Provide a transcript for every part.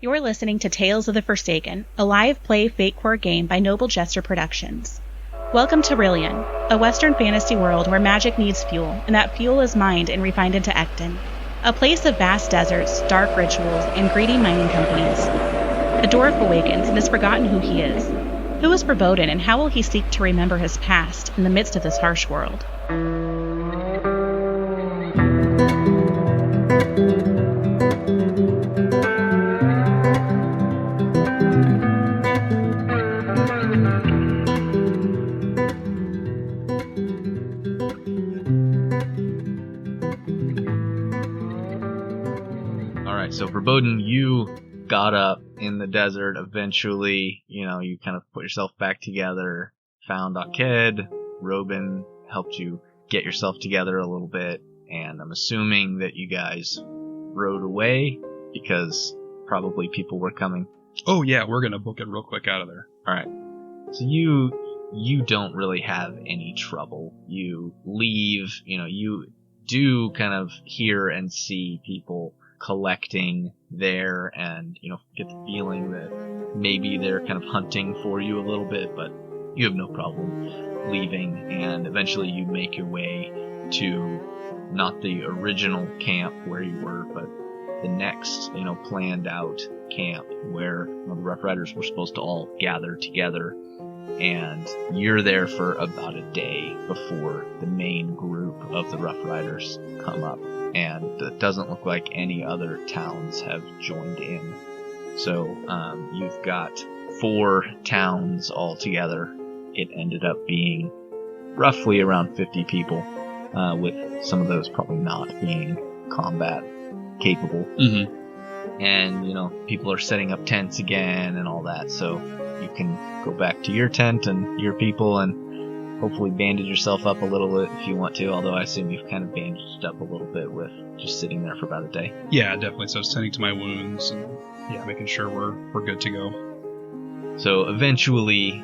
You're listening to Tales of the Forsaken, a live play fake horror game by Noble Jester Productions. Welcome to Ryllian, a western fantasy world where magic needs fuel, and that fuel is mined and refined into Ecton, a place of vast deserts, dark rituals, and greedy mining companies. A dwarf awakens and has forgotten who he is. Who is Verboden, and how will he seek to remember his past in the midst of this harsh world? So Verboden, you got up in the desert eventually, you kind of put yourself back together, found Aked, Robin helped you get yourself together a little bit, and I'm assuming that you guys rode away because probably people were coming. Oh yeah, we're gonna book it real quick out of there. Alright. So you don't really have any trouble. You leave, you do kind of hear and see people collecting there, and get the feeling that maybe they're kind of hunting for you a little bit, but you have no problem leaving, and eventually you make your way to not the original camp where you were, but the next planned out camp where the Rough Riders were supposed to all gather together, and you're there for about a day before the main group of the Rough Riders come up. And it doesn't look like any other towns have joined in. So you've got 4 towns all together. It ended up being roughly around 50 people, with some of those probably not being combat capable. Mm-hmm. And, people are setting up tents again and all that. So you can go back to your tent and your people and hopefully bandage yourself up a little bit if you want to, although I assume you've kind of bandaged up a little bit with just sitting there for about a day. Yeah, definitely. So tending to my wounds and making sure we're good to go. So eventually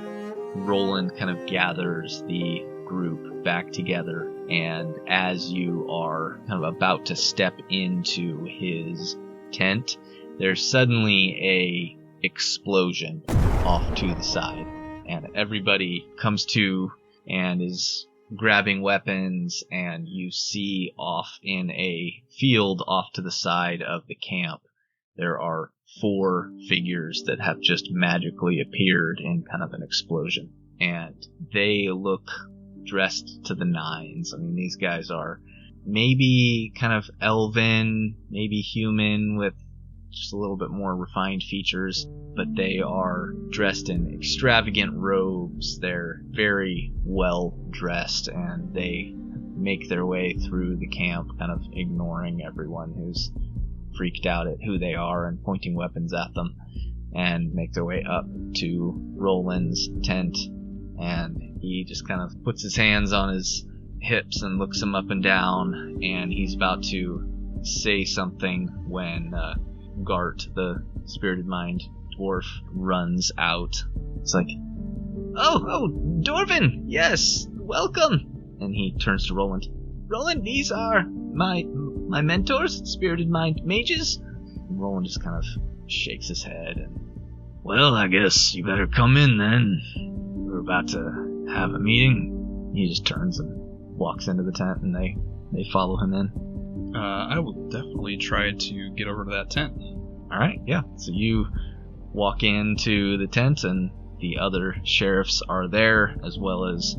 Roland kind of gathers the group back together, and as you are kind of about to step into his tent, there's suddenly a explosion off to the side, and everybody comes to and is grabbing weapons, and you see off in a field off to the side of the camp, there are 4 figures that have just magically appeared in kind of an explosion. And they look dressed to the nines. I mean, these guys are maybe kind of elven, maybe human with just a little bit more refined features, but they are dressed in extravagant robes. They're very well dressed, and they make their way through the camp, kind of ignoring everyone who's freaked out at who they are and pointing weapons at them, and make their way up to Roland's tent. And he just kind of puts his hands on his hips and looks him up and down, and he's about to say something when Gart, the spirited mind dwarf, runs out. It's like, oh, Dwarven, yes, welcome. And he turns to Roland. Roland, these are my mentors, spirited mind mages. And Roland just kind of shakes his head and, well, I guess you better come in then. We're about to have a meeting. He just turns and walks into the tent, and they follow him in. I will definitely try to get over to that tent. Alright, yeah. So you walk into the tent, and the other sheriffs are there, as well as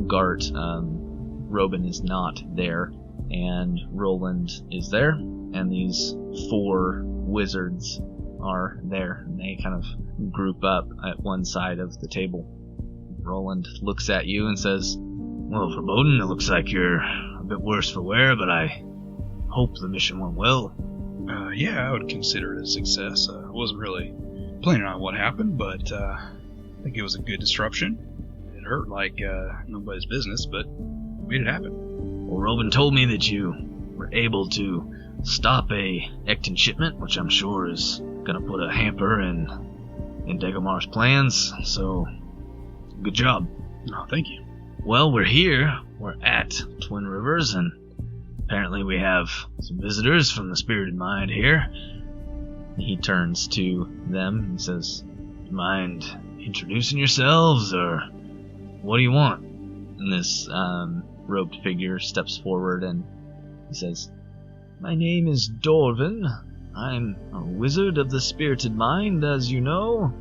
Gart. Robin is not there, and Roland is there, and these 4 wizards are there, and they kind of group up at one side of the table. Roland looks at you and says, well, Verboden, it looks like you're a bit worse for wear, but I hope the mission went well. Yeah, I would consider it a success. I wasn't really planning on what happened, but I think it was a good disruption. It hurt like nobody's business, but we made it happen. Well, Robin told me that you were able to stop a Ecton shipment, which I'm sure is going to put a hamper in Degomar's plans, so good job. Oh, thank you. Well, we're here. We're at Twin Rivers, and apparently we have some visitors from the Spirited Mind here. he turns to them and says, "Mind introducing yourselves, or what do you want?" And this robed figure steps forward and he says, "My name is Dorvin. I'm a wizard of the Spirited Mind, as you know,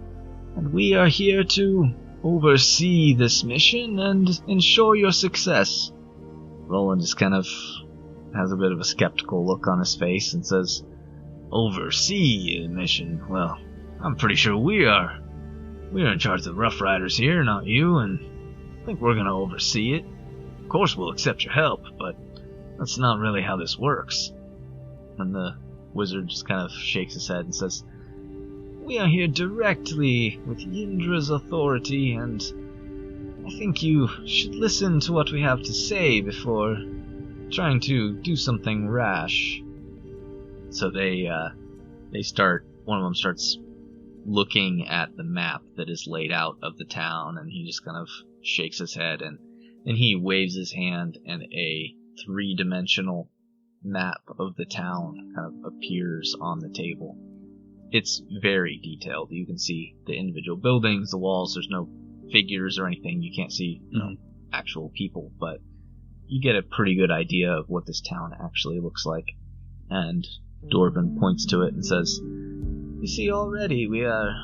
and we are here to oversee this mission and ensure your success." Roland just kind of has a bit of a skeptical look on his face and says, "Oversee a mission? Well, I'm pretty sure we're in charge of the Rough Riders here, not you, and I think we're gonna oversee it. Of course we'll accept your help, but that's not really how this works." And the wizard just kind of shakes his head and says, "We are here directly with Yndra's authority, and I think you should listen to what we have to say before trying to do something rash." So one of them starts looking at the map that is laid out of the town, and he just kind of shakes his head, and he waves his hand, and a 3-dimensional map of the town kind of appears on the table. It's very detailed. You can see the individual buildings, the walls. There's no figures or anything. You can't see actual people, but you get a pretty good idea of what this town actually looks like. And Dorvin points to it and says, "You see, already we are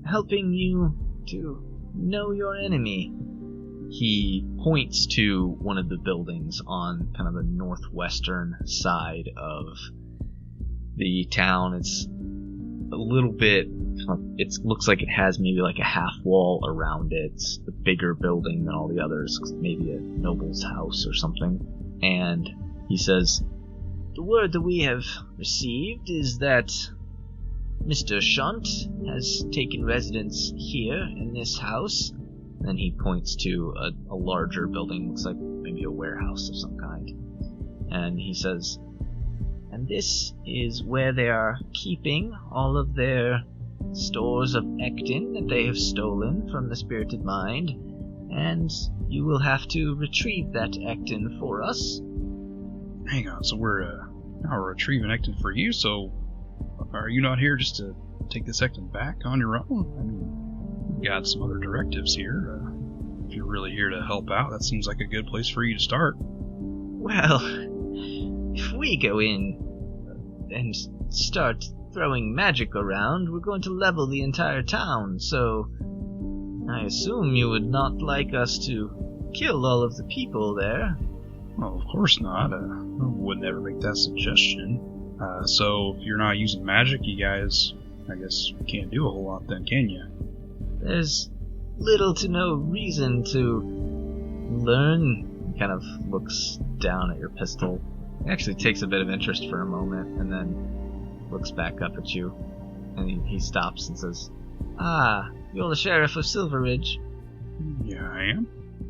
helping you to know your enemy." He points to one of the buildings on kind of the northwestern side of the town. It's a little bit, it looks like it has maybe like a half wall around it. It's a bigger building than all the others, maybe a noble's house or something. And he says, "The word that we have received is that Mr. Shunt has taken residence here in this house." Then he points to a larger building, looks like maybe a warehouse of some kind. And he says, "And this is where they are keeping all of their stores of Ectin that they have stolen from the Spirited Mind, and you will have to retrieve that Ectin for us." Hang on, so we're retrieving Ectin for you, so are you not here just to take this Ectin back on your own? I mean, we've got some other directives here. If you're really here to help out, that seems like a good place for you to start. Well, if we go in and start throwing magic around, we're going to level the entire town, so I assume you would not like us to kill all of the people there. Well, of course not. I would never make that suggestion. So if you're not using magic, you guys, I guess, can't do a whole lot then, can you? There's little to no reason to learn. He kind of looks down at your pistol. He actually takes a bit of interest for a moment, and then looks back up at you. And he stops and says, "Ah, you're the Sheriff of Silveridge." "Yeah, I am."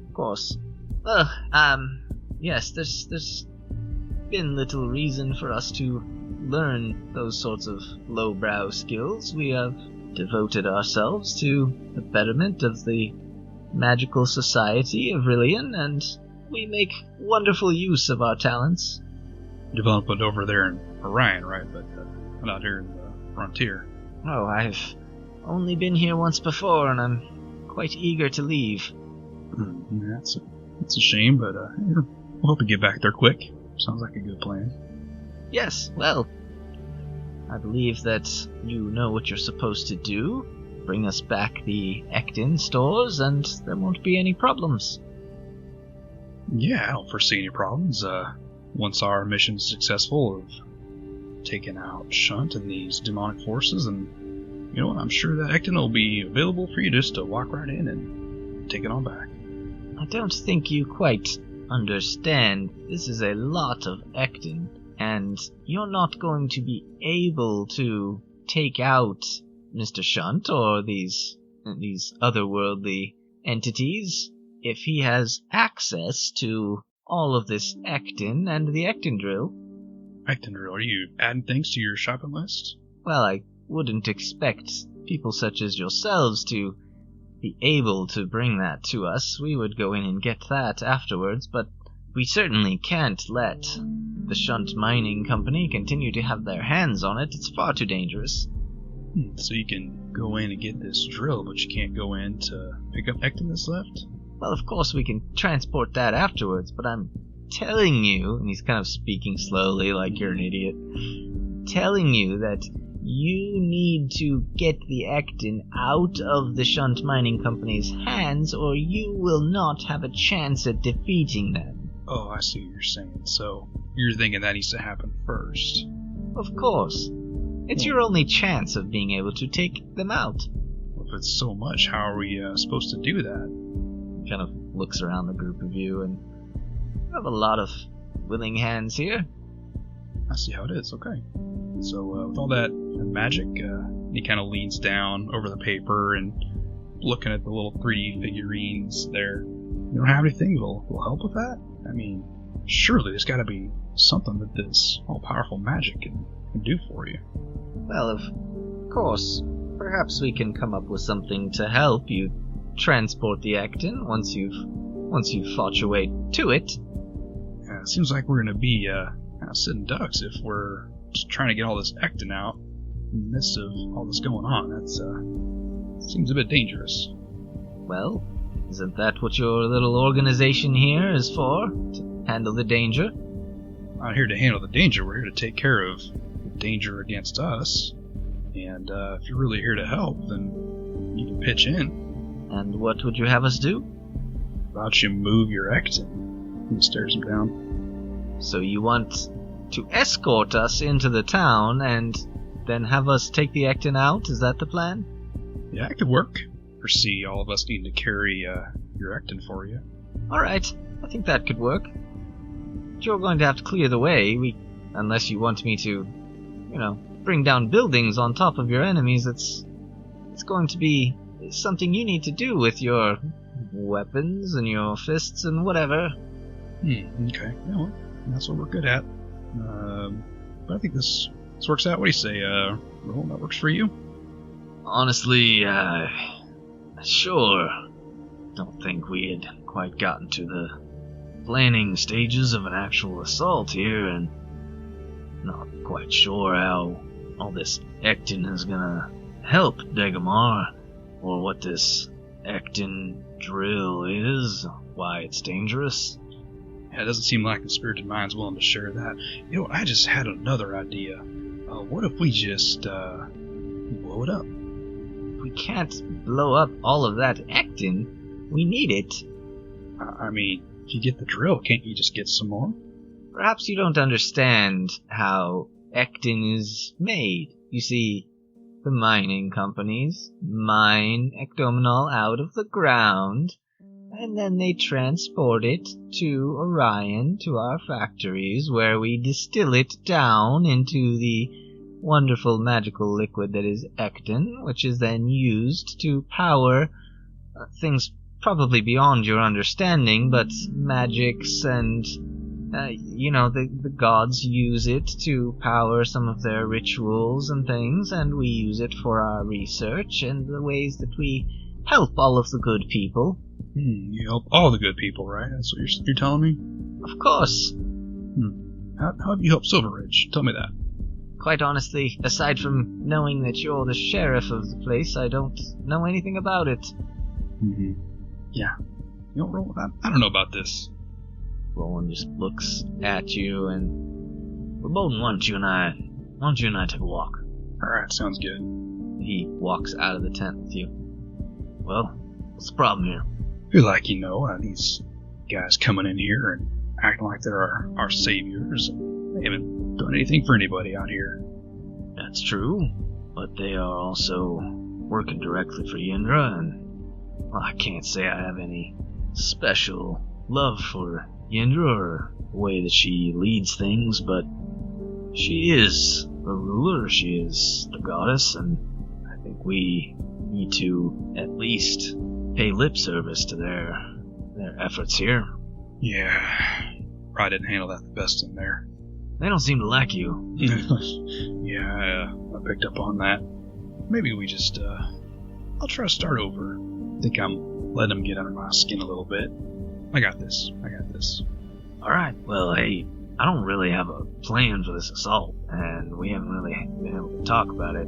"Of course. Well, yes, there's been little reason for us to learn those sorts of lowbrow skills. We have devoted ourselves to the betterment of the magical society of Ryllian, and we make wonderful use of our talents." Development over there in Orion, right? But not here in the frontier. "Oh, I've only been here once before, and I'm quite eager to leave." That's a shame, but we'll hope to get back there quick. Sounds like a good plan. "Yes, well, I believe that you know what you're supposed to do. Bring us back the Ectin stores, and there won't be any problems." Yeah, I don't foresee any problems. Once our mission's successful of taking out Shunt and these demonic forces, and you know what, I'm sure that Ectin will be available for you just to walk right in and take it on back. "I don't think you quite understand. This is a lot of Ectin, and you're not going to be able to take out Mr. Shunt or these otherworldly entities if he has access to all of this Ectin and the Ectin drill." Ectin drill? Are you adding things to your shopping list? "Well, I wouldn't expect people such as yourselves to be able to bring that to us. We would go in and get that afterwards, but we certainly can't let the Shunt Mining Company continue to have their hands on it. It's far too dangerous." So you can go in and get this drill, but you can't go in to pick up Ecton that's left? Well, of course we can transport that afterwards, but I'm telling you, and he's kind of speaking slowly like you're an idiot, telling you that you need to get the Ecton out of the Shunt Mining Company's hands, or you will not have a chance at defeating them. Oh, I see what you're saying. So you're thinking that needs to happen first. Of course. It's your only chance of being able to take them out. Well, if it's so much, how are we supposed to do that? He kind of looks around the group of you, and you have a lot of willing hands here. I see how it is, okay. So with all that magic, he kind of leans down over the paper and looking at the little 3D figurines there. You don't have anything that'll help with that? I mean, surely there's got to be something that this all-powerful magic can do for you. Well, of course. Perhaps we can come up with something to help you transport the Ecton once you've fought your way to it. Yeah, it seems like we're going to be kind of sitting ducks if we're just trying to get all this Ecton out in the midst of all this going on. That seems a bit dangerous. Well, isn't that what your little organization here is for? To handle the danger? We're not here to handle the danger. We're here to take care of the danger against us. And if you're really here to help, then you can pitch in. And what would you have us do? How about you move your Ecton? He stares him down. So you want to escort us into the town and then have us take the Ecton out? Is that the plan? Yeah, it could work. Foresee all of us needing to carry your Ecton for you. Alright, I think that could work. But you're going to have to clear the way, unless you want me to, bring down buildings on top of your enemies. It's going to be something you need to do with your weapons and your fists and whatever. Okay. Yeah, well, that's what we're good at. But I think this works out. What do you say, Roll? That works for you? Honestly, sure. Don't think we had quite gotten to the planning stages of an actual assault here, and not quite sure how all this Ecton is gonna help Dagomar, or what this Ecton drill is, why it's dangerous. Yeah, it doesn't seem like the Spirited Mind's willing to share that. I just had another idea. What if we just blow it up? We can't blow up all of that Ecton. We need it. I mean, if you get the drill, can't you just get some more? Perhaps you don't understand how Ecton is made. You see, the mining companies mine Ectominol out of the ground, and then they transport it to Orion, to our factories, where we distill it down into the wonderful magical liquid that is Ecton, which is then used to power things probably beyond your understanding, but magics and, the gods use it to power some of their rituals and things, and we use it for our research and the ways that we help all of the good people. You help all the good people, right? That's what you're telling me? Of course. How have you helped Silver Ridge? Tell me that. Quite honestly, aside from knowing that you're the sheriff of the place, I don't know anything about it. Yeah. Roll, I don't know about this. Roland just looks at you and... Verboden, why don't you and I take a walk? Alright, sounds good. He walks out of the tent with you. Well, what's the problem here? I feel like, these guys coming in here and acting like they're our saviors. They haven't done anything for anybody out here. That's true, but they are also working directly for Yindra, and I can't say I have any special love for Yindra or the way that she leads things, but she is a ruler, she is the goddess, and I think we need to at least pay lip service to their efforts here. Yeah, probably didn't handle that the best in there. They don't seem to like you. Yeah, I picked up on that. Maybe we just, I'll try to start over. I think I'm letting them get under my skin a little bit. I got this. Alright, well, hey, I don't really have a plan for this assault, and we haven't really been able to talk about it.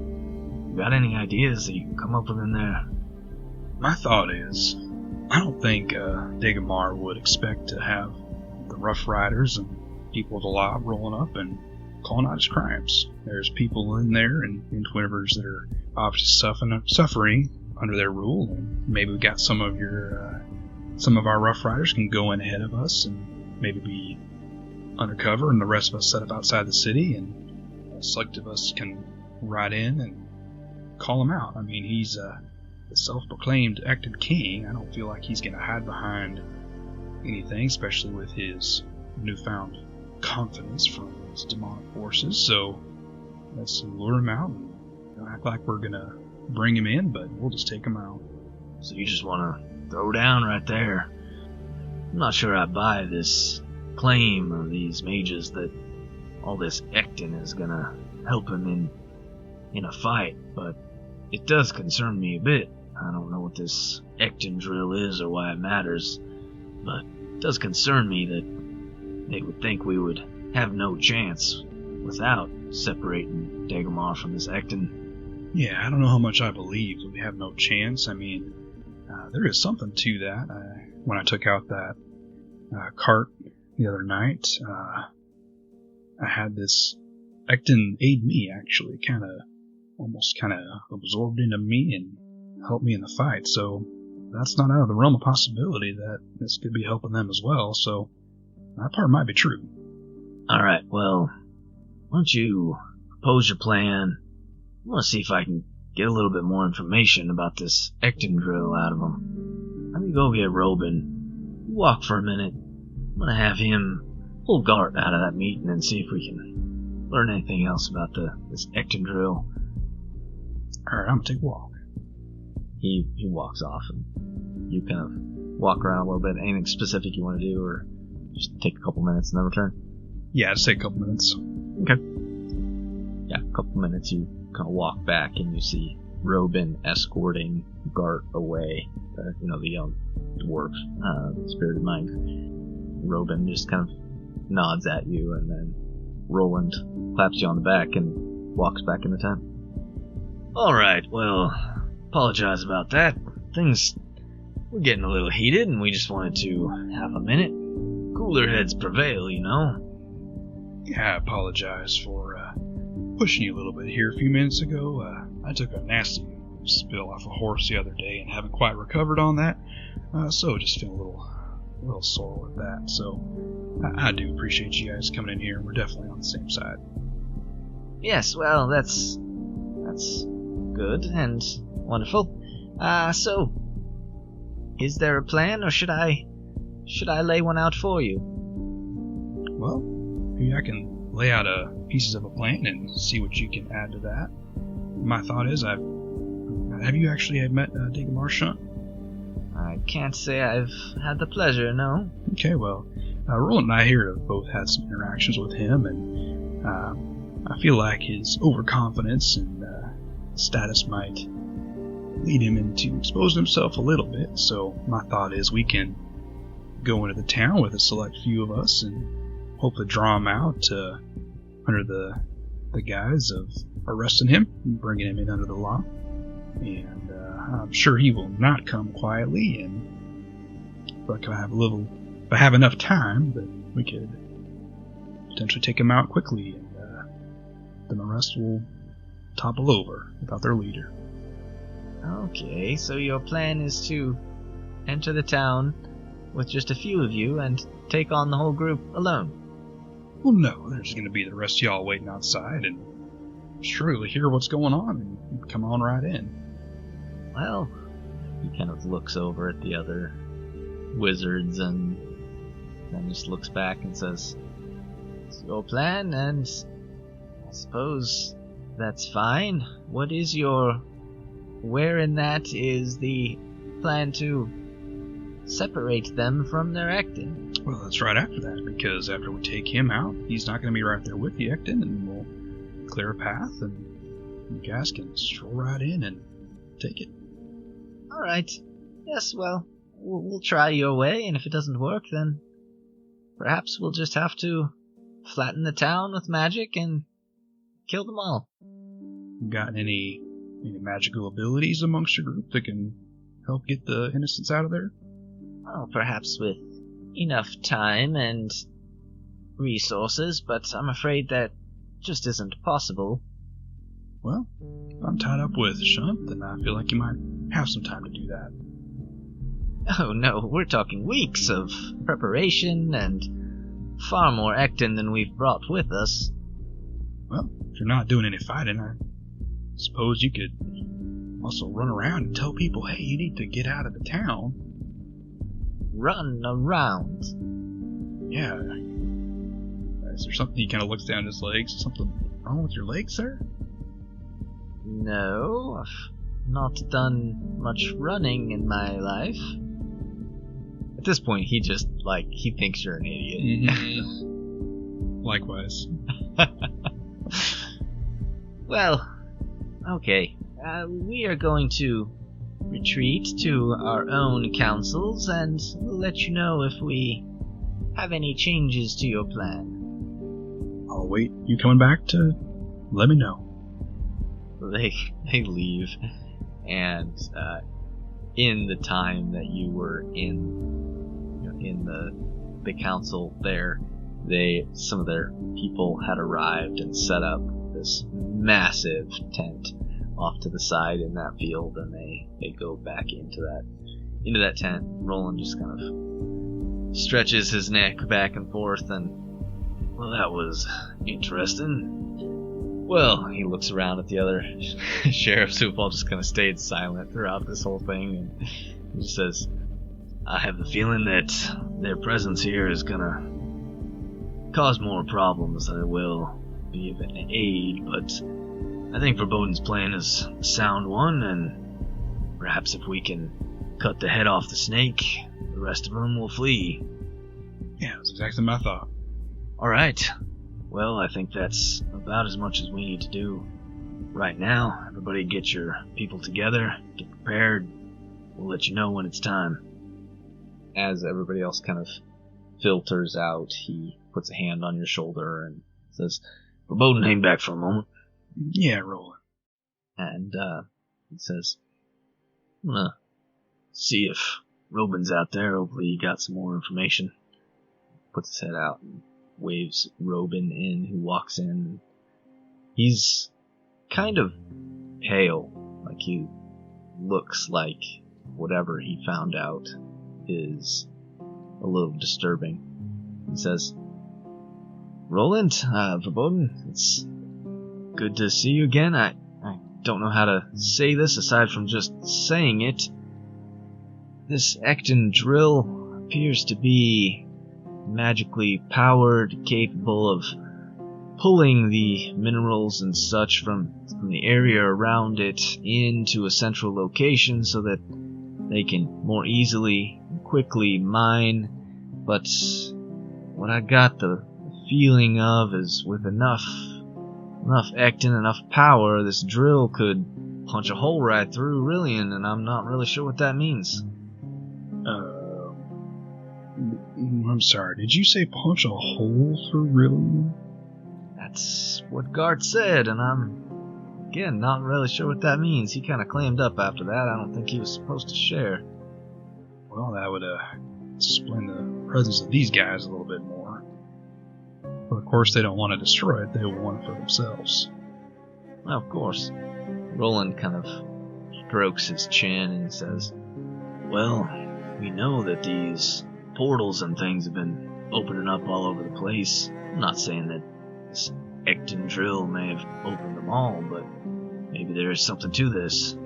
got any ideas that you can come up with in there? My thought is, I don't think Dagomar would expect to have the Rough Riders and people of the law rolling up and calling out his crimes. There's people in there and in Twin Rivers that are obviously suffering under their rule, and maybe we got some of our Rough Riders can go in ahead of us and maybe be undercover, and the rest of us set up outside the city, and a select of us can ride in and call him out. I mean, he's the self-proclaimed acting king. I don't feel like he's going to hide behind anything, especially with his newfound confidence from his demonic forces. So let's lure him out and act like we're going to bring him in, but we'll just take him out. So you just want to throw down right there? I'm not sure I buy this claim of these mages that all this Ecton is going to help him in a fight, but it does concern me a bit. I don't know what this Ecton drill is or why it matters, but it does concern me that they would think we would have no chance without separating Dagomar from this Ecton. Yeah, I don't know how much I believe that we have no chance. I mean, there is something to that. When I took out that cart the other night, I had this Ecton aid me, actually, almost absorbed into me and helped me in the fight, so that's not out of the realm of possibility that this could be helping them as well, so that part might be true. Alright, well, why don't you propose your plan? I want to see if I can get a little bit more information about this Ecton drill out of him. Let me go get Robin, walk for a minute. I'm going to have him pull Gart out of that meeting and see if we can learn anything else about this Ecton drill. Alright, I'm going to take a walk. He walks off, and you kind of walk around a little bit. Anything specific you want to do, or just take a couple minutes and then return? Yeah, just take a couple minutes. Okay. Yeah, a couple minutes you kind of walk back, and you see Robin escorting Gart away. The young dwarf, spirited mind. Robin just kind of nods at you, and then Roland claps you on the back and walks back in the tent. Alright, well, apologize about that. Things were getting a little heated, and we just wanted to have a minute. Cooler heads prevail, you know. Yeah, I apologize for pushing you a little bit here a few minutes ago. I took a nasty spill off a horse the other day and haven't quite recovered on that, so just feel a little sore with that. So I do appreciate you guys coming in here. We're definitely on the same side. Yes, well, that's good and wonderful. So, is there a plan, or should I lay one out for you? Well, maybe I can lay out pieces of a plan and see what you can add to that. My thought is, have you actually met Dagomar Shunt? I can't say I've had the pleasure, no. Okay, well, Roland and I here have both had some interactions with him, and I feel like his overconfidence and status might lead him into exposing himself a little bit. So my thought is we can go into the town with a select few of us and hopefully draw him out under the guise of arresting him and bringing him in under the law. And I'm sure he will not come quietly, and if I have enough time, that we could potentially take him out quickly, and then the rest will topple over without their leader. Okay, so your plan is to enter the town with just a few of you and take on the whole group alone? Well, no, there's going to be the rest of y'all waiting outside, and surely hear what's going on and come on right in. Well, he kind of looks over at the other wizards and then just looks back and says, "It's your plan, and I suppose that's fine. What is where in that is the plan to separate them from their Ecton?" Well, that's right after that, because after we take him out, he's not going to be right there with the Ecton, and we'll clear a path, and you guys can stroll right in and take it. Alright. Yes, well, we'll try your way, and if it doesn't work, then perhaps we'll just have to flatten the town with magic and kill them all. Got any Any magical abilities amongst your group that can help get the innocents out of there? Well, perhaps with enough time and resources, but I'm afraid that just isn't possible. Well, if I'm tied up with Shunt, then I feel like you might have some time to do that. Oh no, we're talking weeks of preparation and far more Ecton than we've brought with us. Well, if you're not doing any fighting, I suppose you could also run around and tell people, hey, you need to get out of the town. Run around? Yeah. Is there something? He kind of looks down his legs. Something wrong with your legs, sir? No, I've not done much running in my life. At this point, he just, he thinks you're an idiot. Mm-hmm. Likewise. Well, okay. We are going to retreat to our own councils, and we'll let you know if we have any changes to your plan. I'll wait. You coming back to let me know. They leave, and in the time that you were in the council there, some of their people had arrived and set up this massive tent off to the side in that field, and they go back into that tent. Roland just kind of stretches his neck back and forth, and well, that was interesting. Well, he looks around at the other sheriffs who've all just kind of stayed silent throughout this whole thing, and he says, I have the feeling that their presence here is gonna cause more problems than it will be of an aid, but I think Verboden's plan is a sound one, and perhaps if we can cut the head off the snake, the rest of them will flee. Yeah, that's exactly my thought. Alright. Well, I think that's about as much as we need to do right now. Everybody get your people together, get prepared. We'll let you know when it's time. As everybody else kind of filters out, he puts a hand on your shoulder and says, Verboden, hang back for a moment. Yeah, Roland. And he says, I'm gonna see if Robin's out there. Hopefully he got some more information. Puts his head out and waves Robin in, who walks in. He's kind of pale, like he looks like whatever he found out is a little disturbing. He says, Roland, Verboden, it's good to see you again. I don't know how to say this aside from just saying it. This Ecton drill appears to be magically powered, capable of pulling the minerals and such from the area around it into a central location so that they can more easily and quickly mine. But what I got the feeling of is with enough Ecton, enough power, this drill could punch a hole right through Ryllian, and I'm not really sure what that means. I'm sorry, did you say punch a hole for Ryllian? That's what Gart said, and I'm, again, not really sure what that means. He kind of clammed up after that. I don't think he was supposed to share. Well, that would explain the presence of these guys a little bit more. But of course, they don't want to destroy it. They want it for themselves. Well, of course. Roland kind of strokes his chin and says, well, we know that these portals and things have been opening up all over the place. I'm not saying that this Ecton drill may have opened them all, but maybe there is something to this.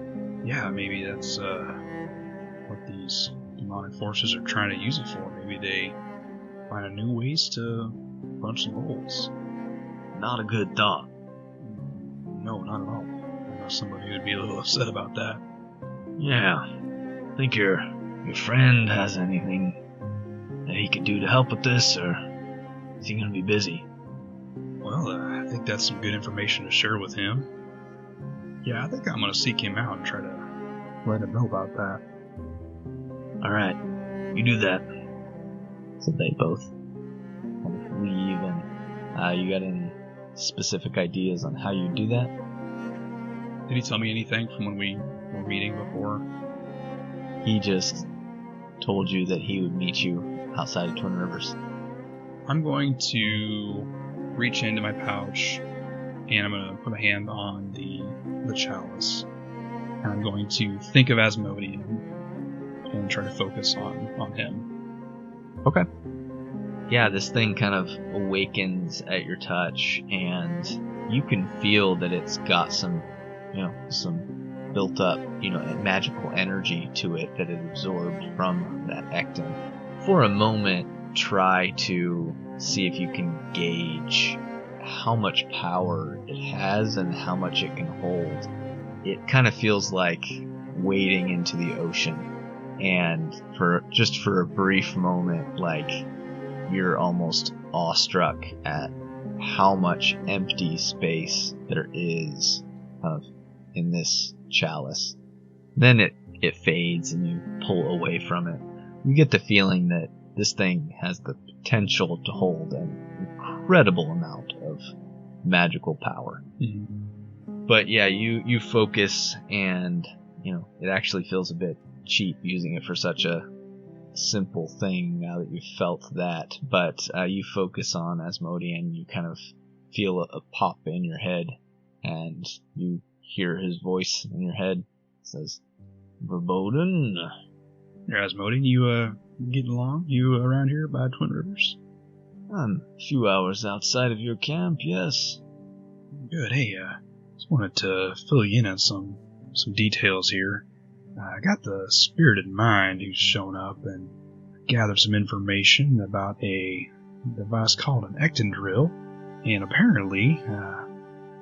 Yeah, maybe that's what these demonic forces are trying to use it for. Maybe they find new ways to punch some holes. Not a good thought. No, not at all. I know somebody who would be a little upset about that. Yeah. Think your friend has anything that he could do to help with this, or is he going to be busy? Well, I think that's some good information to share with him. Yeah, I think I'm going to seek him out and try to let him know about that. Alright, you do that. So they both kind of leave, and you got any specific ideas on how you do that? Did he tell me anything from when we were meeting before? He just told you that he would meet you outside of Twin Rivers. I'm going to reach into my pouch, and I'm going to put a hand on the chalice. And I'm going to think of Asmodean and try to focus on him. Okay. Yeah, this thing kind of awakens at your touch, and you can feel that it's got some built up, magical energy to it that it absorbed from that Ecton. For a moment, try to see if you can gauge how much power it has and how much it can hold. It kind of feels like wading into the ocean, and for a brief moment, like you're almost awestruck at how much empty space there is in this chalice. Then it fades and you pull away from it. You get the feeling that this thing has the potential to hold an incredible amount of magical power. Mm-hmm. But yeah, you focus, and it actually feels a bit cheap using it for such a simple thing now that you've felt that. But you focus on Asmodean, you kind of feel a pop in your head, and you hear his voice in your head. It says, "Verboden." Yeah, Asmodean, you getting along? You around here by Twin Rivers? I'm a few hours outside of your camp, yes. Good. Hey, just wanted to fill you in on some details here. I got the spirited mind who's shown up and gathered some information about a device called an Ecton drill, and apparently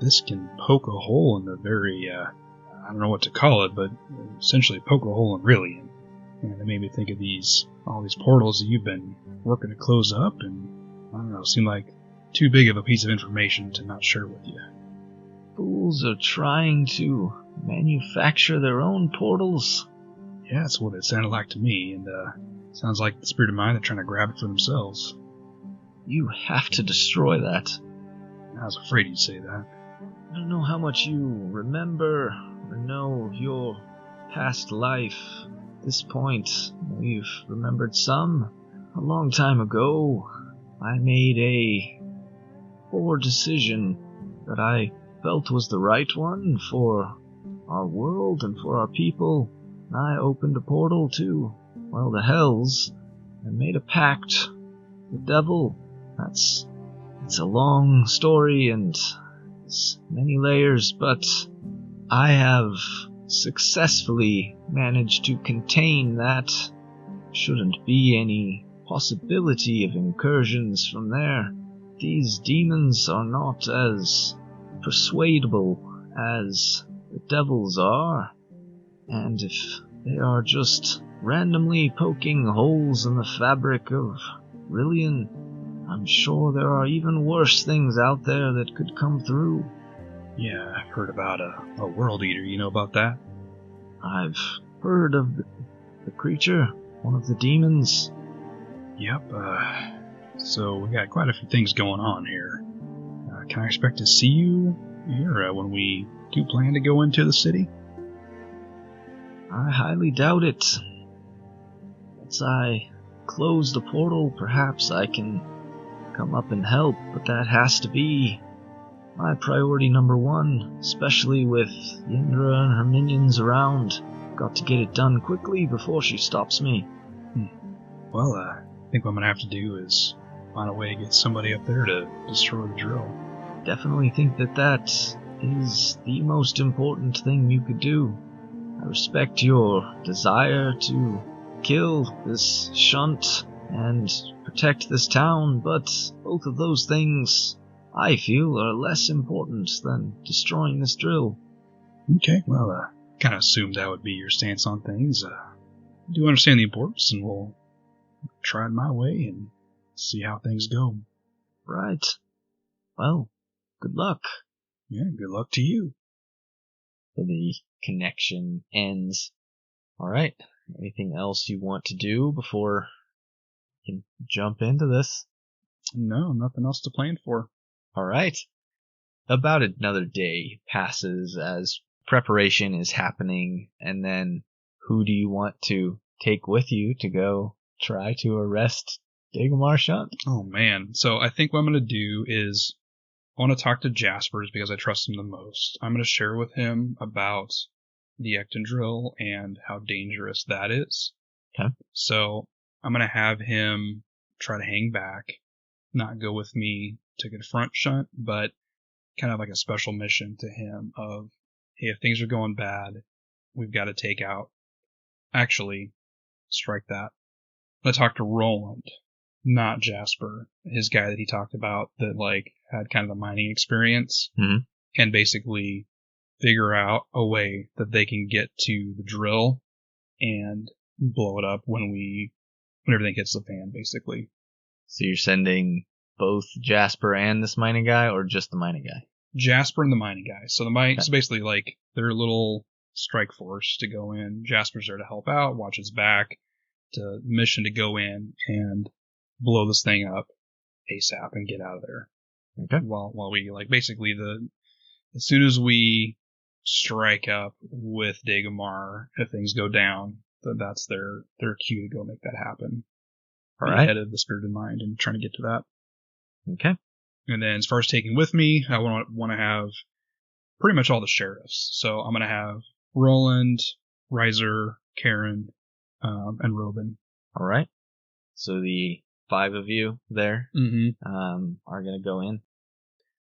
this can poke a hole in the very, I don't know what to call it, but essentially poke a hole in Ryllian. And it made me think of all these portals that you've been working to close up, and I don't know, seemed like too big of a piece of information to not share with you. Fools are trying to manufacture their own portals. Yeah, that's what it sounded like to me, and sounds like the spirit of mind are trying to grab it for themselves. You have to destroy that. I was afraid you'd say that. I don't know how much you remember or know of your past life. At this point, you've remembered some. A long time ago, I made a poor decision that I felt was the right one for our world and for our people. I opened a portal to, the hells, and made a pact with the devil. It's a long story and it's many layers, but I have successfully managed to contain that. Shouldn't be any possibility of incursions from there. These demons are not as persuadable as the devils are, and if they are just randomly poking holes in the fabric of Ryllian, I'm sure there are even worse things out there that could come through. Yeah, I've heard about a world eater. You know about that? I've heard of the creature, one of the demons. Yep, so we got quite a few things going on here. Can I expect to see you here when we do plan to go into the city? I highly doubt it. Once I close the portal, perhaps I can come up and help, but that has to be my priority number one, especially with Yindra and her minions around. Got to get it done quickly before she stops me. Well, I think what I'm going to have to do is find a way to get somebody up there to destroy the drill. Definitely think that is the most important thing you could do. I respect your desire to kill this shunt and protect this town, but both of those things, I feel, are less important than destroying this drill. Okay, well, kind of assumed that would be your stance on things. I do understand the importance, and we'll try it my way and see how things go. Right. Well, good luck. Yeah, good luck to you. So the connection ends. Alright, anything else you want to do before you can jump into this? No, nothing else to plan for. Alright. About another day passes as preparation is happening, and then who do you want to take with you to go try to arrest Dagomar Shunt? Oh, man. So I think what I'm going to do is I want to talk to Jaspers because I trust him the most. I'm going to share with him about the Ecton drill and how dangerous that is. Okay. So I'm going to have him try to hang back, not go with me to confront Shunt, but kind of like a special mission to him of, hey, if things are going bad, we've got to take out. Actually, strike that. I'm going to talk to Roland, not Jasper, his guy that he talked about that like had kind of the mining experience, and basically figure out a way that they can get to the drill and blow it up when everything hits the fan, basically. So you're sending both Jasper and this mining guy, or just the mining guy? Jasper and the mining guy. So so basically like their little strike force to go in. Jasper's there to help out, watch his back, to mission to go in and blow this thing up ASAP and get out of there. Okay. While we like basically as soon as we strike up with Dagomar, if things go down, that's their cue to go make that happen. All right. Ahead of the Spirited Mind and trying to get to that. Okay. And then as far as taking with me, I want to have pretty much all the sheriffs. So I'm going to have Roland, Reiser, Karen, and Robin. All right. So the 5 of you there are going to go in.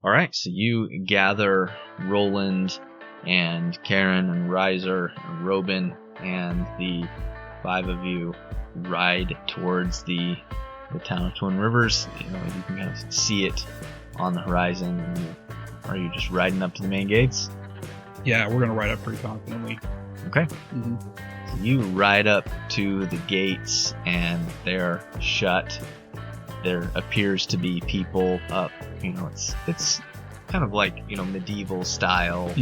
All right. So you gather Roland and Karen and Reiser and Robin, and the 5 of you ride towards the town of Twin Rivers. You can kind of see it on the horizon. Are you just riding up to the main gates? Yeah, we're going to ride up pretty confidently. Okay. So you ride up to the gates, and they're shut. There appears to be people up. It's kind of like, medieval style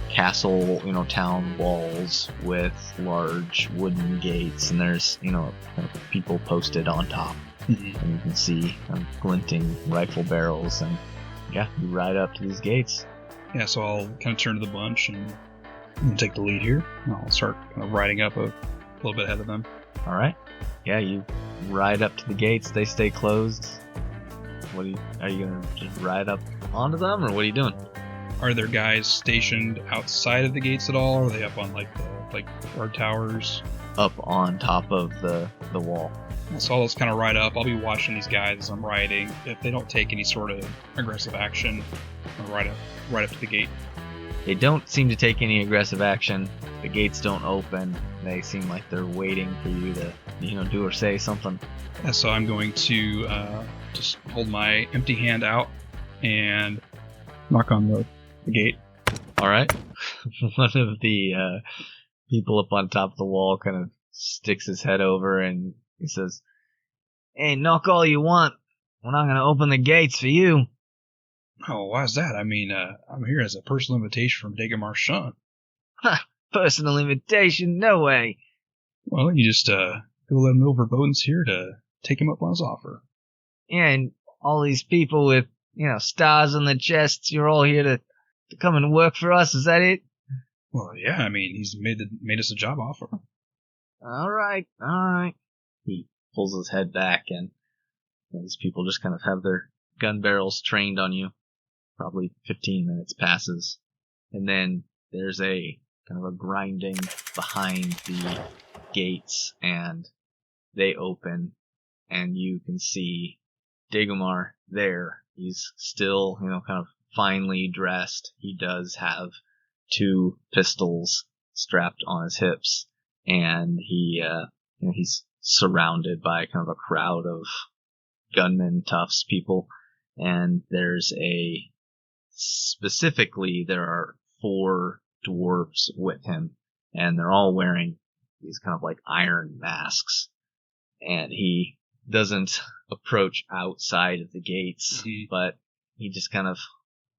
castle, town walls with large wooden gates, and there's, kind of people posted on top. And you can see glinting rifle barrels, and you ride up to these gates. Yeah, so I'll kind of turn to the bunch and take the lead here. I'll start kind of riding up a little bit ahead of them. All right. Yeah, you ride up to the gates. They stay closed. Are you gonna just ride up onto them, or what are you doing? Are there guys stationed outside of the gates at all? Or are they up on like guard towers? Up on top of the wall. So I'll just kind of ride up. I'll be watching these guys as I'm riding. If they don't take any sort of aggressive action, I'll ride up to the gate. They don't seem to take any aggressive action. The gates don't open. They seem like they're waiting for you to, do or say something. And so I'm going to just hold my empty hand out and knock on the gate. All right. One of the people up on top of the wall kind of sticks his head over and he says, "Hey, knock all you want. We're not going to open the gates for you." Oh, why is that? I mean, I'm here as a personal invitation from Dagomar Shunt. Ha! Personal invitation? No way. Well, you just go let him know Verboden's here to take him up on his offer. Yeah, and all these people with, stars on their chests, you're all here to come and work for us, is that it? Well, yeah, I mean, he's made us a job offer. All right. He pulls his head back, and these people just kind of have their gun barrels trained on you. Probably 15 minutes passes, and then there's a kind of a grinding behind the gates, and they open, and you can see Dagomar there. He's still, kind of finely dressed. He does have 2 pistols strapped on his hips, and he's surrounded by kind of a crowd of gunmen, toughs, people, and specifically there are 4 dwarves with him, and they're all wearing these kind of like iron masks, and he doesn't approach outside of the gates, but he just kind of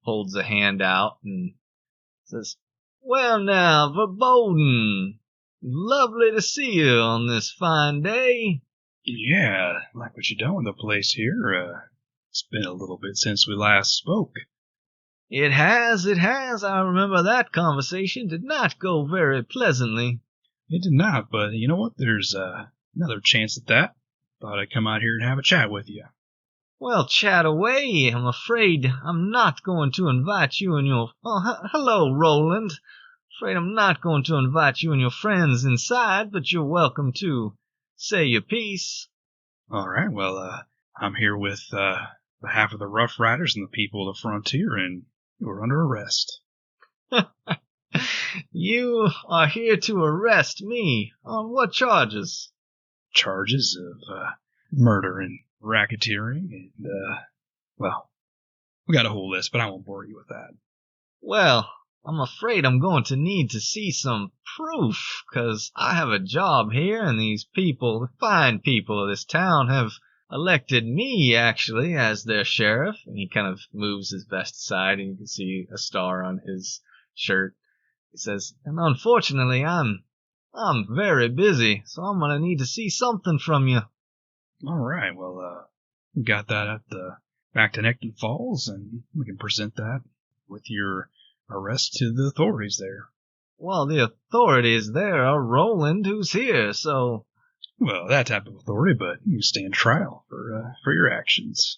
holds a hand out and says, "Well now, Verboden, lovely to see you on this fine day." Yeah, like what you done with the place here. It's been a little bit since we last spoke. It has. I remember that conversation did not go very pleasantly. It did not, but you know what? There's another chance at that. Thought I'd come out here and have a chat with you. Well, chat away. I'm afraid I'm not going to invite you and your... hello, Roland. Afraid I'm not going to invite you and your friends inside, but you're welcome to say your piece. All right, well, I'm here with behalf of the Rough Riders and the people of the frontier, and you're under arrest. You are here to arrest me. On what charges? Charges of murder and racketeering, and, well, we got a whole list, but I won't bore you with that. Well, I'm afraid I'm going to need to see some proof, 'cause I have a job here, and these people, the fine people of this town, have elected me, actually, as their sheriff. And he kind of moves his vest aside, and you can see a star on his shirt. He says, and unfortunately, I'm very busy, so I'm going to need to see something from you. All right, well, we got that at the back to Necton Falls, and we can present that with your arrest to the authorities there. Well, the authorities there are Roland, who's here, so... Well, that type of authority, but you stand trial for your actions.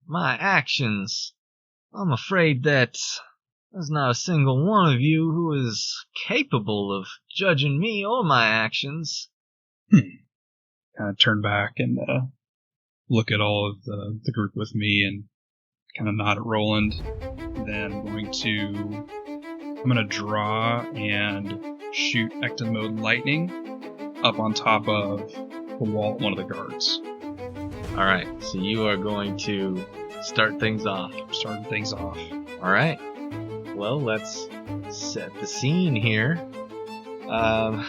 My actions? I'm afraid that there's not a single one of you who is capable of judging me or my actions. Kind of turn back and look at all of the group with me and kind of nod at Roland. Then I'm going to draw and shoot Ecton Mode Lightning up on top of the wall, one of the guards. Alright, so you are going to start things off. Starting things off. Alright. Well, let's set the scene here. Oh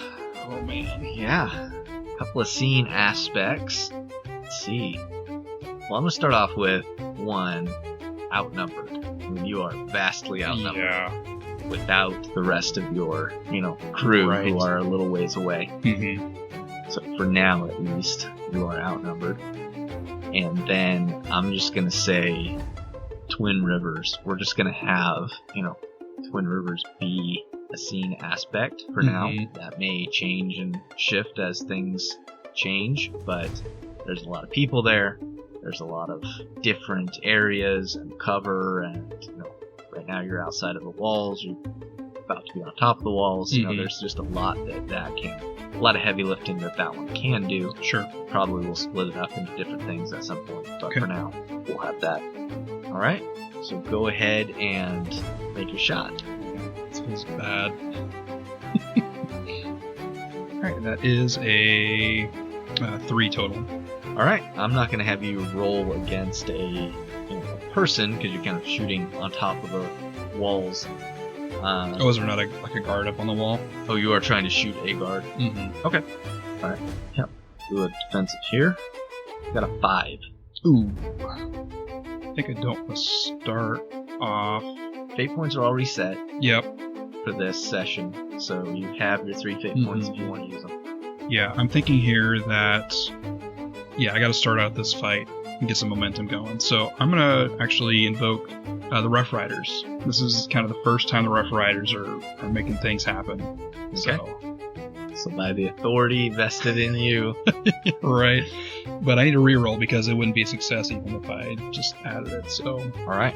man. Yeah. A couple of scene aspects. Let's see. Well, I'm going to start off with one, outnumbered. I mean, you are vastly outnumbered. Yeah. Without the rest of your, crew Right. who are a little ways away. Mm-hmm. So for now, at least, you are outnumbered. And then I'm just going to say Twin Rivers. We're just going to have, Twin Rivers be a scene aspect for now. That may change and shift as things change, but there's a lot of people there. There's a lot of different areas and cover, and, right now you're outside of the walls. You're about to be on top of the walls. There's just a lot a lot of heavy lifting that one can do. Sure. Probably we'll split it up into different things at some point, but Okay. for now, we'll have that. All right. So go ahead and make your shot. This feels bad. Alright, that is a 3 total. All right. I'm not going to have you roll against a person because you're kind of shooting on top of the walls. Is there not a guard up on the wall? Oh, you are trying to shoot a guard. Mm-hmm. Okay. All right. Yep. Do a defensive here. Got a 5. Ooh. I think I don't want to start off. Fate points are already set Yep. for this session, so you have your 3 fate points if you want to use them. Yeah, I'm thinking here that, I got to start out this fight and get some momentum going. So I'm going to actually invoke the Rough Riders. This is kind of the first time the Rough Riders are making things happen. Okay. So by the authority vested in you. Right. But I need to reroll because it wouldn't be a success even if I just added it. So All right.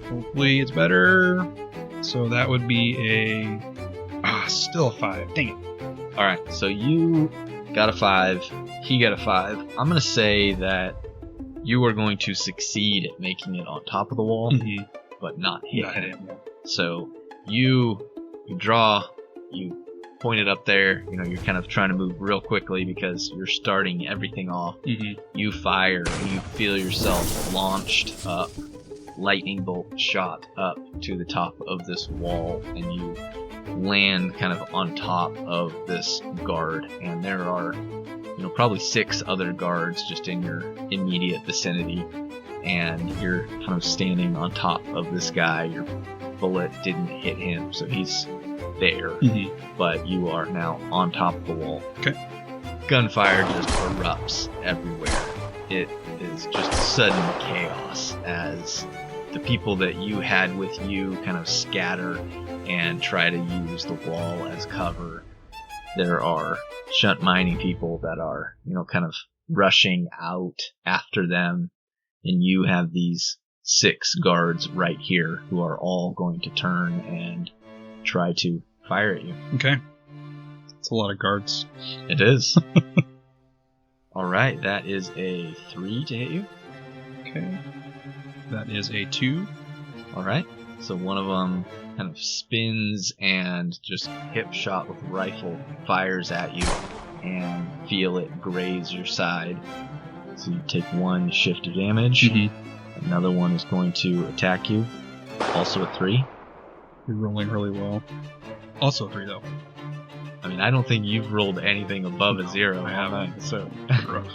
hopefully it's better. So that would be still a 5. Dang it. All right. So you got a 5. He got a 5. I'm going to say that you are going to succeed at making it on top of the wall, but not hit him. Yeah. So you draw, you point it up there. You're kind of trying to move real quickly because you're starting everything off. You fire, and you feel yourself launched up, lightning bolt shot up to the top of this wall, and you land kind of on top of this guard. And there are probably 6 other guards just in your immediate vicinity, and you're kind of standing on top of this guy. Your bullet didn't hit him, so he's there, but you are now on top of the wall. Okay. Gunfire just erupts everywhere. It is just sudden chaos as the people that you had with you kind of scatter and try to use the wall as cover. There are shunt mining people that are, kind of rushing out after them, and you have these 6 guards right here who are all going to turn and try to fire at you. Okay. It's a lot of guards. It is. Alright, that is a 3 to hit you. Okay. That is a 2. Alright, so one of them kind of spins and just hip shot with a rifle fires at you and feel it graze your side. So you take 1 shift of damage. Mm-hmm. Another one is going to attack you. Also a 3. You're rolling really well. Also a 3 though. I mean, I don't think you've rolled anything above a 0. I haven't. So Rough.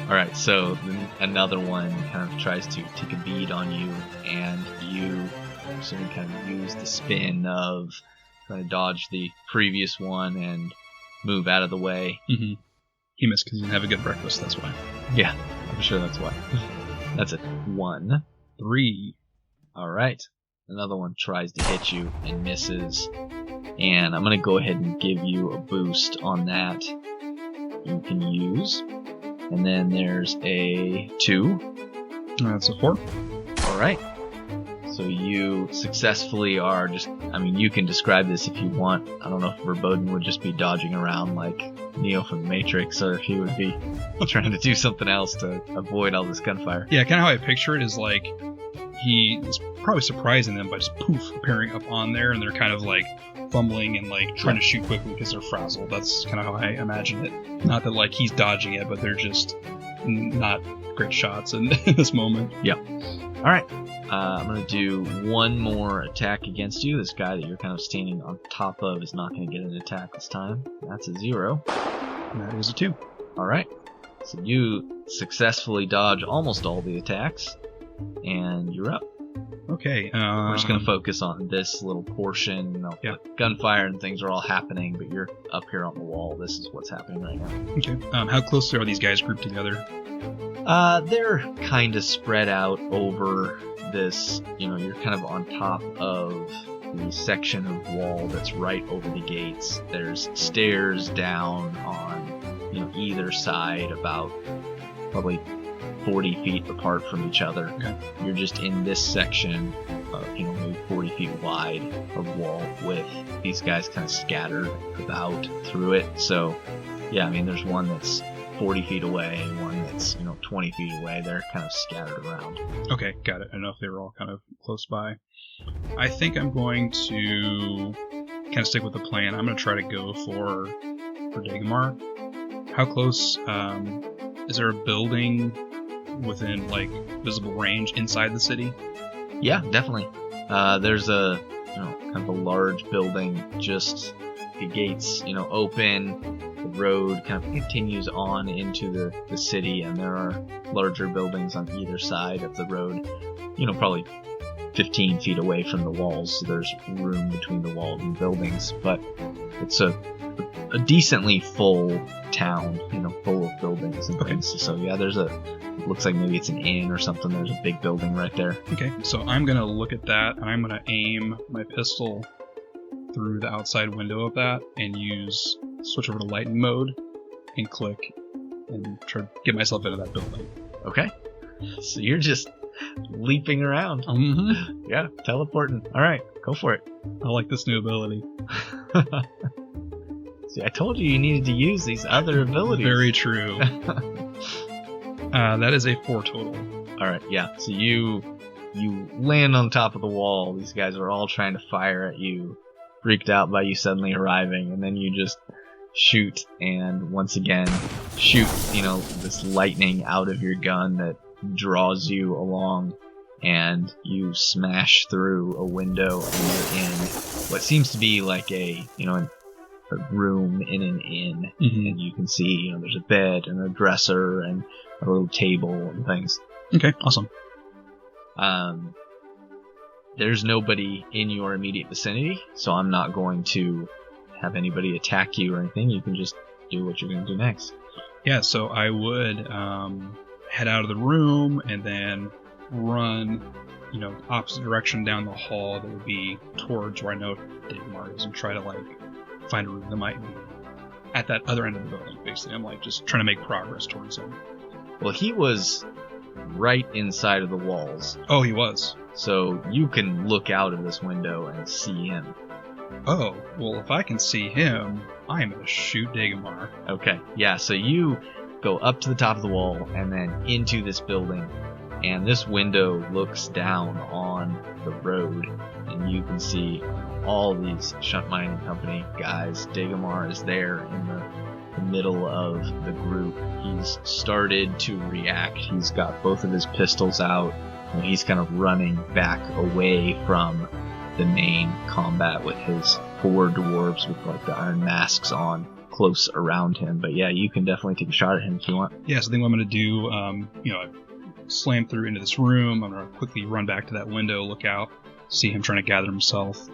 Alright, so then another one kind of tries to take a bead on you, and you kind of use the spin of trying to dodge the previous one and move out of the way. Mm-hmm. He missed because he didn't have a good breakfast, that's why. Yeah, I'm sure that's why. That's a 1. 3. Alright, another one tries to hit you and misses, and I'm going to go ahead and give you a boost on that you can use. And then there's a 2. That's a 4. Alright. So you successfully are you can describe this if you want. I don't know if Verboden would just be dodging around like Neo from the Matrix, or if he would be trying to do something else to avoid all this gunfire. Yeah, kind of how I picture it is like he is probably surprising them by just poof appearing up on there, and they're kind of like fumbling and like trying to shoot quickly because they're frazzled. That's kind of how I imagine it. Not that like he's dodging it, but they're just not great shots in this moment. Yep. All right. I'm going to do 1 more attack against you. This guy that you're kind of standing on top of is not going to get an attack this time. That's a 0. And that is a 2. All right. So you successfully dodge almost all the attacks, and you're up. Okay. We're just going to focus on this little portion. Gunfire and things are all happening, but you're up here on the wall. This is what's happening right now. Okay. How closely are these guys grouped together? They're kind of spread out over this, you're kind of on top of the section of wall that's right over the gates. There's stairs down on, either side, about probably 40 feet apart from each other. Okay. You're just in this section of, maybe 40 feet wide of wall with these guys kind of scattered about through it. So, yeah, there's one that's 40 feet away, one that's, 20 feet away. They're kind of scattered around. Okay, got it. I don't know if they were all kind of close by. I think I'm going to kind of stick with the plan. I'm going to try to go for Dagamar. How close, is there a building within, like, visible range inside the city? Yeah, definitely. There's a, kind of a large building, just the gates, open. The road kind of continues on into the city, and there are larger buildings on either side of the road, probably 15 feet away from the walls, so there's room between the walls and buildings, but it's a decently full town, full of buildings and things. So yeah, it looks like maybe it's an inn or something. There's a big building right there. Okay, so I'm going to look at that, and I'm going to aim my pistol through the outside window of that and switch over to lightning mode and click and try to get myself into that building. Okay. So you're just leaping around. Mm-hmm. Yeah, teleporting. All right, go for it. I like this new ability. See, I told you needed to use these other abilities. Very true. That is a 4 total. All right, yeah. So you land on top of the wall. These guys are all trying to fire at you, freaked out by you suddenly arriving, and then you just shoot and once again shoot, this lightning out of your gun that draws you along, and you smash through a window and you're in what seems to be like a room in an inn. Mm-hmm. And you can see, there's a bed and a dresser and a little table and things. Okay, awesome. There's nobody in your immediate vicinity, so I'm not going to have anybody attack you or anything. You can just do what you're going to do next. Yeah, so I would head out of the room and then run, opposite direction down the hall that would be towards where I know Dagmar is, and try to find a room that might be at that other end of the building. Basically, I'm just trying to make progress towards him. Well, he was right inside of the walls. Oh, he was. So you can look out of this window and see him. Oh, well, if I can see him, I'm going to shoot Dagmar. Okay, yeah, so you go up to the top of the wall and then into this building, and this window looks down on the road, and you can see all these Shunt Mining Company guys. Dagmar is there in the middle of the group. He's started to react. He's got both of his pistols out, and he's kind of running back away from the main combat with his 4 dwarves with the iron masks on close around him. But yeah, you can definitely take a shot at him if you want. Yeah, so I think what I'm going to do, I slam through into this room. I'm going to quickly run back to that window, look out, see him trying to gather himself.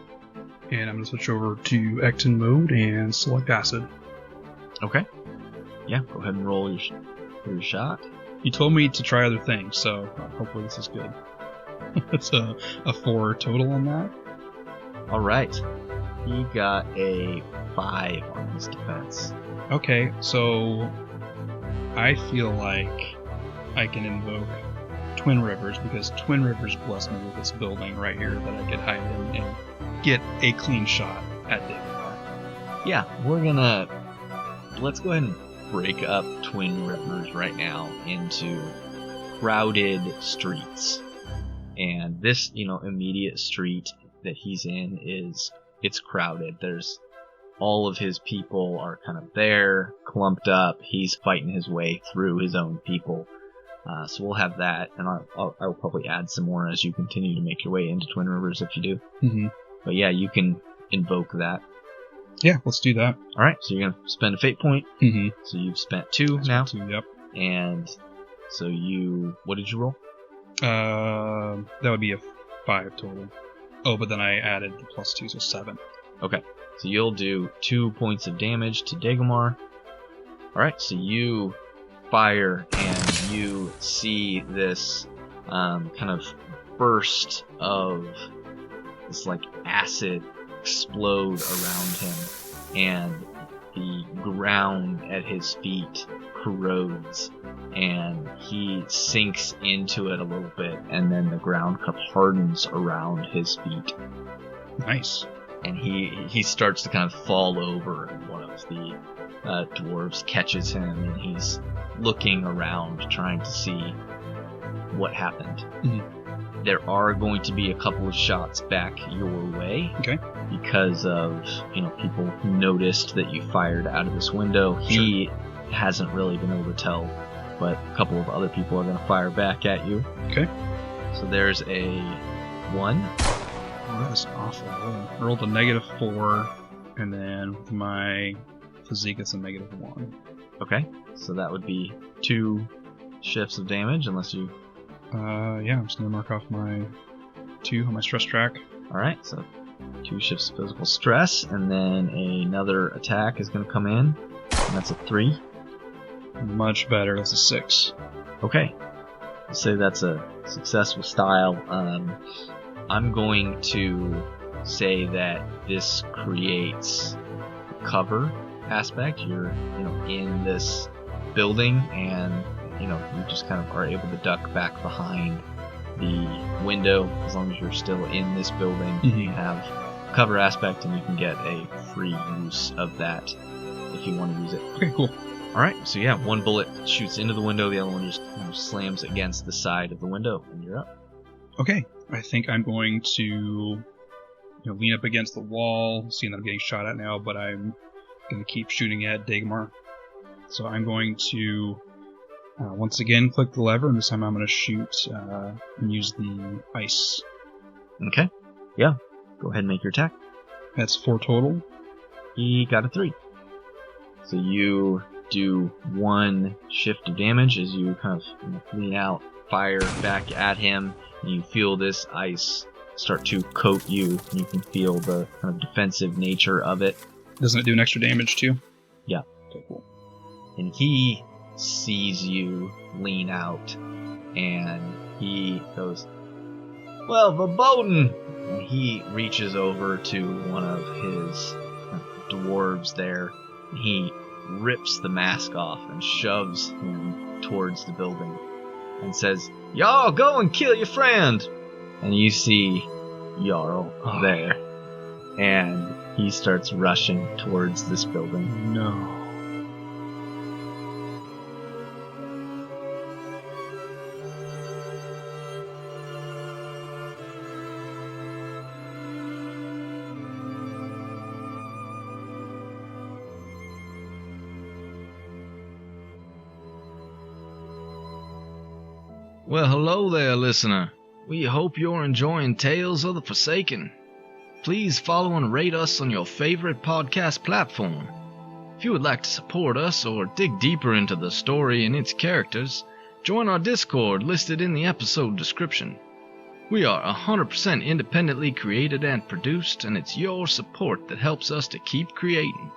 And I'm going to switch over to Ecton mode and select acid. Okay. Yeah, go ahead and roll your shot. You told me to try other things, so hopefully this is good. That's a 4 total on that. Alright. He got a 5 on his defense. Okay, so I feel like I can invoke Twin Rivers, because Twin Rivers blessed me with this building right here that I could hide in and get a clean shot at Dagmar. Yeah, let's go ahead and break up Twin Rivers right now into crowded streets. And this, immediate street that he's in it's crowded. There's all of his people are kind of there, clumped up. He's fighting his way through his own people. So we'll have that, and I'll probably add some more as you continue to make your way into Twin Rivers if you do. Mm-hmm. But yeah, you can invoke that. Yeah, let's do that. Alright, so you're going to spend a fate point. Mm-hmm. So you've spent 2 now. 2, yep. And so what did you roll? That would be a 5 total. Oh, but then I added the +2, so 7. Okay, so you'll do 2 points of damage to Dagmar. Alright, so you fire and you see this kind of burst of this acid explode around him, and the ground at his feet corrodes, and he sinks into it a little bit, and then the ground kind of hardens around his feet. Nice. And he starts to kind of fall over, and one of the dwarves catches him, and he's looking around trying to see what happened. Mm-hmm. There are going to be a couple of shots back your way. Okay. Because of, people who noticed that you fired out of this window. Sure. He hasn't really been able to tell, but a couple of other people are going to fire back at you. Okay. So there's a 1. Oh, that is awful. I rolled a -4, and then with my physique, it's a -1. Okay, so that would be 2 shifts of damage, unless you... Yeah, I'm just going to mark off my 2 on my stress track. Alright, so 2 shifts of physical stress, and then another attack is going to come in, and that's a 3. Much better, that's a 6. Okay, I'll say that's a success with style. I'm going to say that this creates a cover aspect. You're, in this building, and, you just kind of are able to duck back behind the window as long as you're still in this building. Mm-hmm. You have cover aspect, and you can get a free use of that if you want to use it. Okay, cool. Alright, so yeah, one bullet shoots into the window, the other one just slams against the side of the window, and you're up. Okay, I think I'm going to lean up against the wall, seeing that I'm getting shot at now, but I'm going to keep shooting at Dagmar. So I'm going to once again click the lever, and this time I'm going to shoot and use the ice. Okay, yeah, go ahead and make your attack. That's 4 total. He got a 3. So you do 1 shift of damage as you kind of lean out, fire back at him, and you feel this ice start to coat you, and you can feel the kind of defensive nature of it. Doesn't it do an extra damage too? Yeah. Okay, cool. And he sees you lean out, and he goes, "Well, Verboden!" And he reaches over to one of his dwarves there. And he rips the mask off and shoves him towards the building and says, "Y'all go and kill your friend!" And you see Jarl there. And he starts rushing towards this building. No. Well, hello there, listener. We hope you're enjoying Tales of the Forsaken. Please follow and rate us on your favorite podcast platform. If you would like to support us or dig deeper into the story and its characters, join our Discord listed in the episode description. We are 100% independently created and produced, and it's your support that helps us to keep creating.